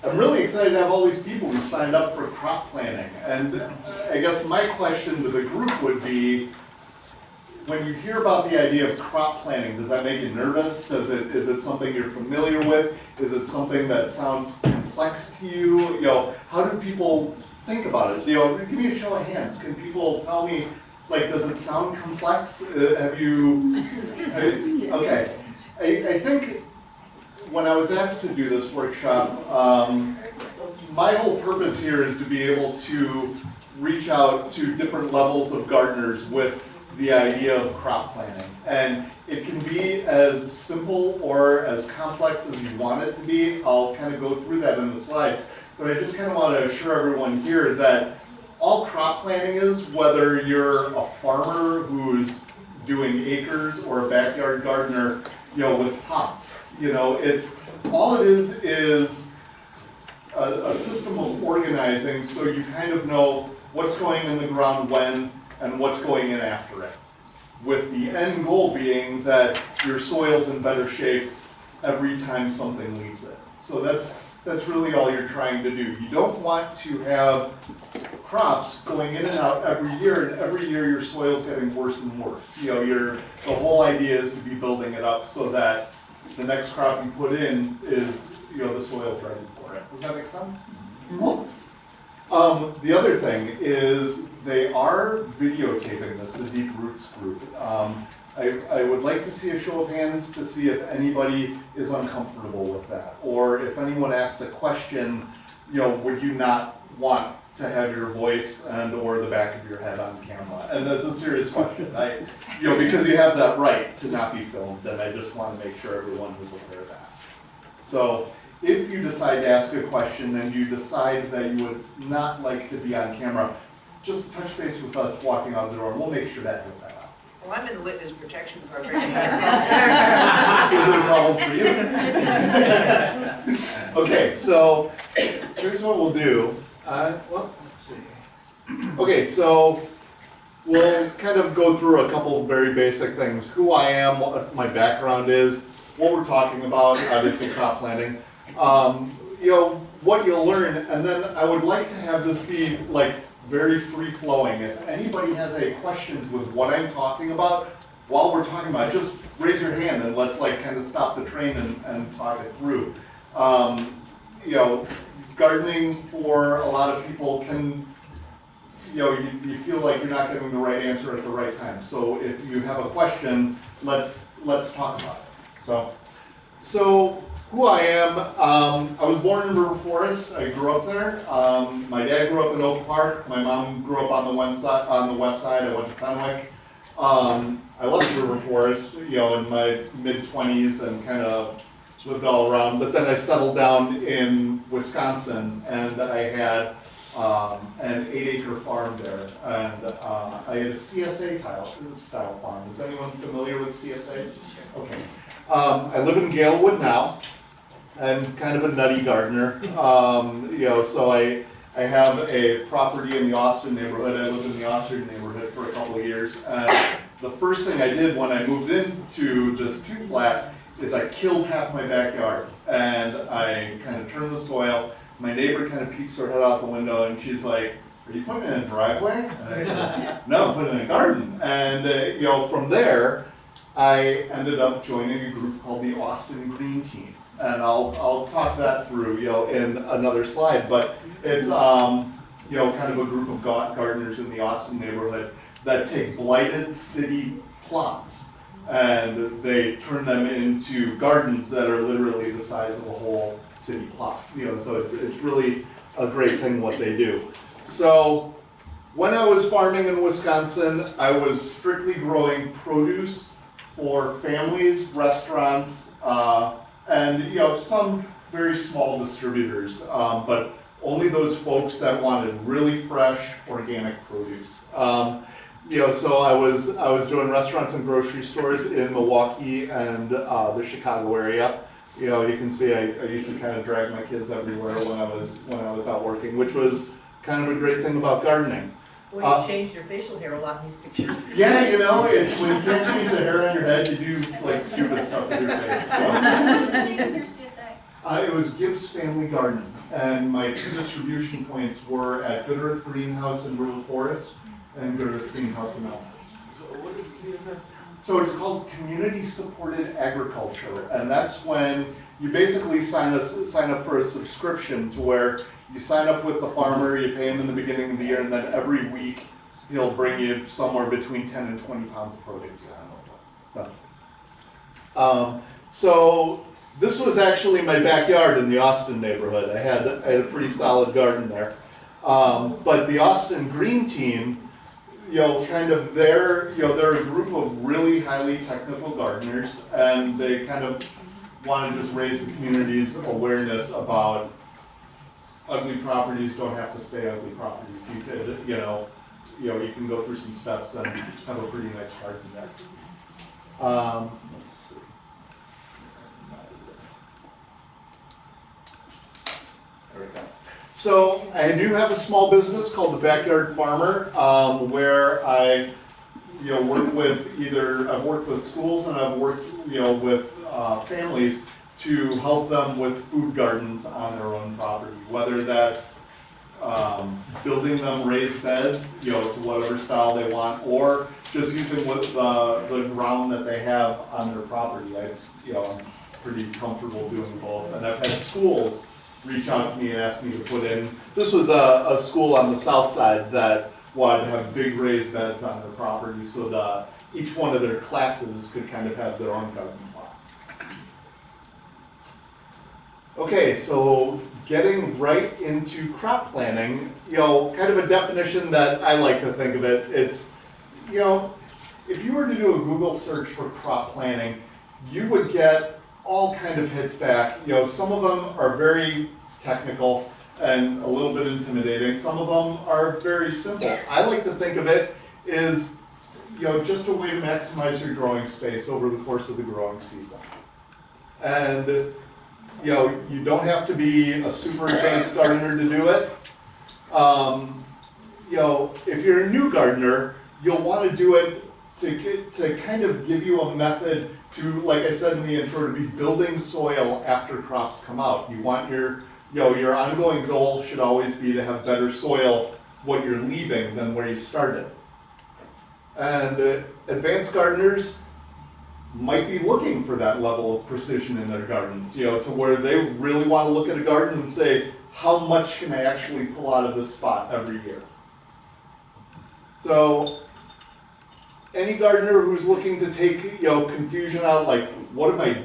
I'm really excited to have all these people who signed up for crop planning. And I guess my question to the group would be, when you hear about the idea of crop planning, does that make you nervous? Is it something you're familiar with? Is it something that sounds complex to you? You know, how do people think about it? You know, give me a show of hands. Can people tell me, like, does it sound complex? Have you, okay. I think when I was asked to do this workshop, my whole purpose here is to be able to reach out to different levels of gardeners with the idea of crop planning. And it can be as simple or as complex as you want it to be. I'll kind of go through that in the slides. But I just kind of want to assure everyone here that all crop planning is, whether you're a farmer who's doing acres or a backyard gardener, you know, with pots. You know, it's all it is a system of organizing so you kind of know what's going in the ground when and what's going in after it, with the end goal being that your soil's in better shape every time something leaves it. So that's really all you're trying to do. You don't want to have crops going in and out every year, and every year your soil's getting worse and worse. You know, the whole idea is to be building it up so that the next crop you put in is, you know, the soil's ready for it. Does that make sense? Cool. The other thing is they are videotaping this, the Deep Roots group. I would like to see a show of hands to see if anybody is uncomfortable with that, or if anyone asks a question, you know, would you not want to have your voice and or the back of your head on camera? And that's a serious question. You know, because you have that right to not be filmed, and I just want to make sure everyone is aware of that. So if you decide to ask a question and you decide that you would not like to be on camera, just touch base with us walking out the door, and we'll make sure that he'll that out. Well, I'm in the witness protection program. Is it a problem for you? Okay, so here's what we'll do. Well, let's see. Okay, so we'll kind of go through a couple of very basic things. Who I am, what my background is, what we're talking about, obviously crop planning. You know, what you'll learn, and then I would like to have this be like very free-flowing. If anybody has any questions with what I'm talking about, while we're talking about it, just raise your hand and let's like kind of stop the train and talk it through. You know, gardening for a lot of people can, you know, you feel like you're not getting the right answer at the right time. So if you have a question, let's talk about it. So who I am, I was born in River Forest. I grew up there. My dad grew up in Oak Park. My mom grew up on the west side. I went to Fenwick. I left River Forest, you know, in my mid-20s and kind of lived all around. But then I settled down in Wisconsin, and I had an 8-acre farm there, and I had a CSA style farm. Is anyone familiar with CSA? Okay. I live in Galewood now. I'm kind of a nutty gardener, you know, so I have a property in the Austin neighborhood. I lived in the Austin neighborhood for a couple of years. And the first thing I did when I moved into this 2-flat is I killed half my backyard, and I kind of turned the soil. My neighbor kind of peeks her head out the window, and she's like, "Are you putting in a driveway?" And I said, "No, I'm putting in a garden." And you know, from there, I ended up joining a group called the Austin Green Team. And I'll talk that through, you know, in another slide, but it's, you know, kind of a group of gardeners in the Austin neighborhood that take blighted city plots and they turn them into gardens that are literally the size of a whole city plot, you know, so it's really a great thing what they do. So when I was farming in Wisconsin, I was strictly growing produce for families, restaurants, and you know, some very small distributors, but only those folks that wanted really fresh organic produce. You know, so I was doing restaurants and grocery stores in Milwaukee and the Chicago area. You know, you can see I used to kind of drag my kids everywhere when I was out working, which was kind of a great thing about gardening. Well, you changed your facial hair a lot in these pictures. Yeah, you know, it's when you can't change the hair on your head, you do like stupid stuff with your face. So. What's the name of your CSA? It was Gibbs Family Garden, and my two distribution points were at Good Earth Greenhouse in River Forest and Good Earth Greenhouse in Elmhurst. So what is the CSF? So it's called Community Supported Agriculture, and that's when you basically sign up for a subscription to where you sign up with the farmer, you pay him in the beginning of the year, and then every week he'll bring you somewhere between 10 and 20 pounds of produce. So this was actually my backyard in the Austin neighborhood. I had a pretty solid garden there. But the Austin Green Team, they're a group of really highly technical gardeners, and they kind of want to just raise the community's awareness about ugly properties don't have to stay ugly properties. You could, you can go through some steps and have a pretty nice garden there. Let's see. There we go. So I do have a small business called the Backyard Farmer, where I, work with I've worked with schools and I've worked, with families to help them with food gardens on their own property, whether that's building them raised beds, to whatever style they want, or just using what the ground that they have on their property. I'm pretty comfortable doing both, and I've had schools reach out to me and ask me to put in. This was a school on the south side that wanted to have big raised beds on their property, so each one of their classes could kind of have their own garden plot. Okay, so getting right into crop planning, kind of a definition that I like to think of it, it's, if you were to do a Google search for crop planning, you would get all kind of hits back. Some of them are very technical and a little bit intimidating. Some of them are very simple. I like to think of it as, just a way to maximize your growing space over the course of the growing season. And, you don't have to be a super advanced gardener to do it. If you're a new gardener, you'll want to do it to kind of give you a method to, like I said in the intro, to be building soil after crops come out. You want your ongoing goal should always be to have better soil what you're leaving than where you started. And advanced gardeners might be looking for that level of precision in their gardens, to where they really want to look at a garden and say, how much can I actually pull out of this spot every year? So any gardener who's looking to take, confusion out, like, what am I,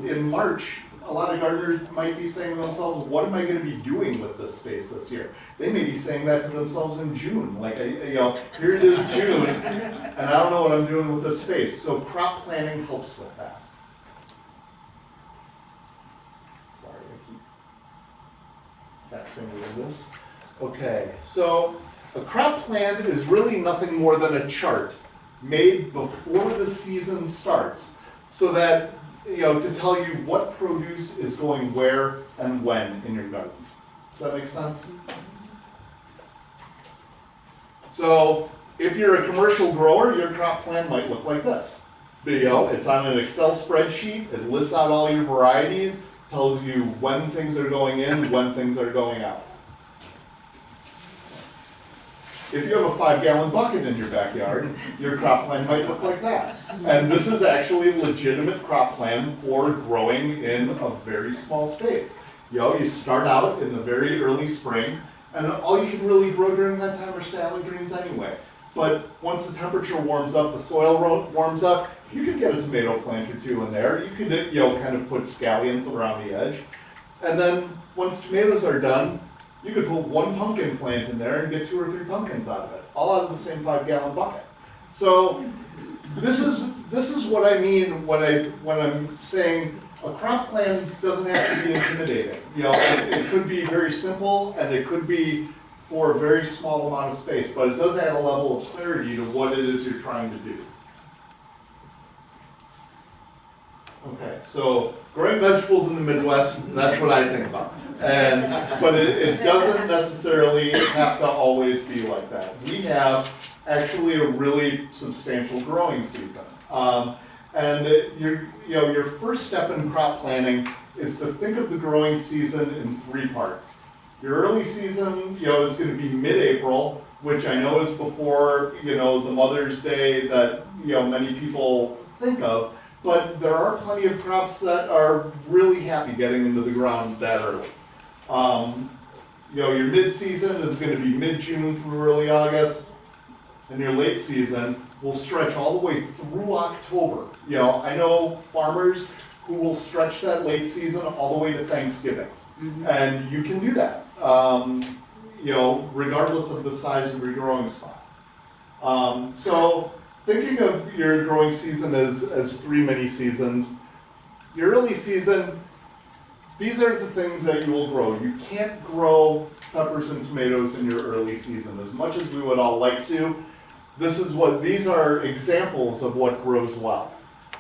in March, a lot of gardeners might be saying to themselves, what am I going to be doing with this space this year? They may be saying that to themselves in June, like, here it is June, and I don't know what I'm doing with this space. So crop planning helps with that. Sorry, I keep fat-fingering this. Okay, so a crop plan is really nothing more than a chart made before the season starts, so that, to tell you what produce is going where and when in your garden. Does that make sense? So if you're a commercial grower, your crop plan might look like this. It's on an Excel spreadsheet, it lists out all your varieties, tells you when things are going in, when things are going out. If you have a 5-gallon bucket in your backyard, your crop plan might look like that. And this is actually a legitimate crop plan for growing in a very small space. You start out in the very early spring, and all you can really grow during that time are salad greens anyway. But once the temperature warms up, the soil warms up, you can get a tomato plant or two in there. You could, kind of put scallions around the edge. And then once tomatoes are done, you could put one pumpkin plant in there and get 2 or 3 pumpkins out of it, all out of the same 5-gallon bucket. So this is what I mean when I'm saying a crop plan doesn't have to be intimidating. It could be very simple and it could be for a very small amount of space, but it does add a level of clarity to what it is you're trying to do. Okay, so growing vegetables in the Midwest, that's what I think about. But it doesn't necessarily have to always be like that. We have actually a really substantial growing season. And your first step in crop planning is to think of the growing season in 3 parts. Your early season, is going to be mid-April, which I know is before, the Mother's Day that, many people think of. But there are plenty of crops that are really happy getting into the ground that early. Your mid-season is going to be mid-June through early August, and your late season will stretch all the way through October. I know farmers who will stretch that late season all the way to Thanksgiving. And you can do that, regardless of the size of your growing spot. So thinking of your growing season as 3 mini seasons, your early season, these are the things that you will grow. You can't grow peppers and tomatoes in your early season as much as we would all like to. These are examples of what grows well.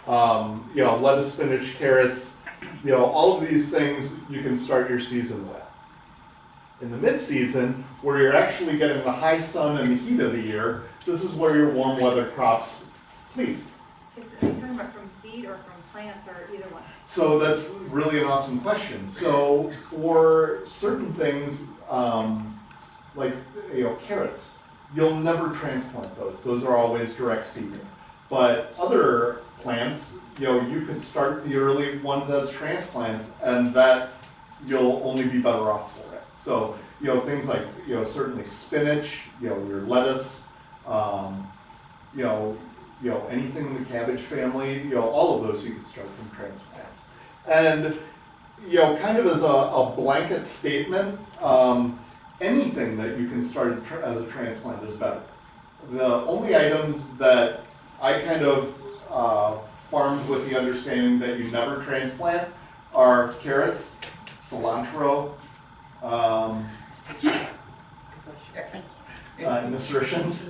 Lettuce, spinach, carrots, all of these things you can start your season with. In the mid-season, where you're actually getting the high sun and the heat of the year, this is where your warm weather crops, please. Are you talking about from seed or from plants or either one? So that's really an awesome question. So for certain things, like carrots, you'll never transplant those. Those are always direct seeding. But other plants, you could start the early ones as transplants, and that you'll only be better off for it. So things like certainly spinach, your lettuce, anything in the cabbage family, all of those you can start from transplants. And kind of as a blanket statement, anything that you can start as a transplant is better. The only items that I kind of farmed with the understanding that you never transplant are carrots, cilantro, nasturtiums.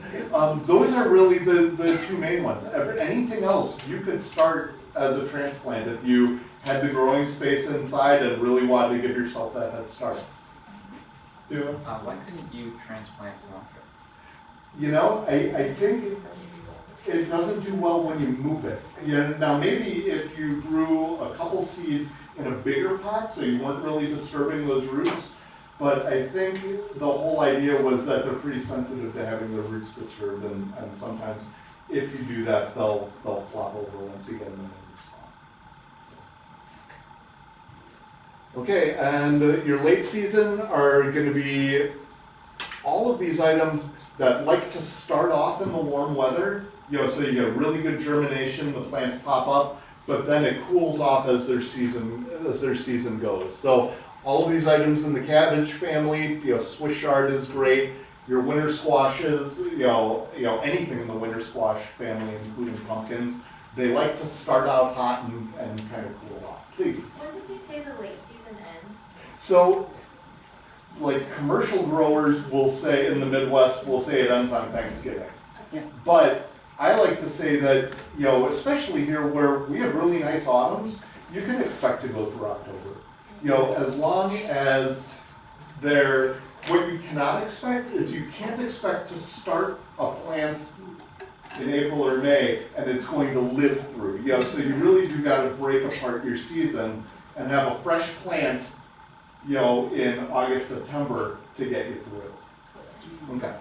Those are really the 2 main ones. Anything else you could start as a transplant if you had the growing space inside and really wanted to give yourself that head start. Why couldn't you transplant cilantro? I think it doesn't do well when you move it. Now maybe if you grew a couple seeds in a bigger pot, so you weren't really disturbing those roots, but I think the whole idea was that they're pretty sensitive to having their roots disturbed, and sometimes if you do that, they'll flop over once you get them in your spot. Okay, and your late season are going to be all of these items that like to start off in the warm weather, so you get really good germination, the plants pop up, but then it cools off as their season goes. So all of these items in the cabbage family, Swiss chard is great. Your winter squashes, anything in the winter squash family, including pumpkins, they like to start out hot and kind of cool off. Please. When did you say the late season ends? So, commercial growers will say, in the Midwest, will say it ends on Thanksgiving. Yeah. But I like to say that, especially here where we have really nice autumns, you can expect to go through October. As long as what you cannot expect is you can't expect to start a plant in April or May and it's going to live through. So you really do got to break apart your season and have a fresh plant, in August, September to get you through. Okay.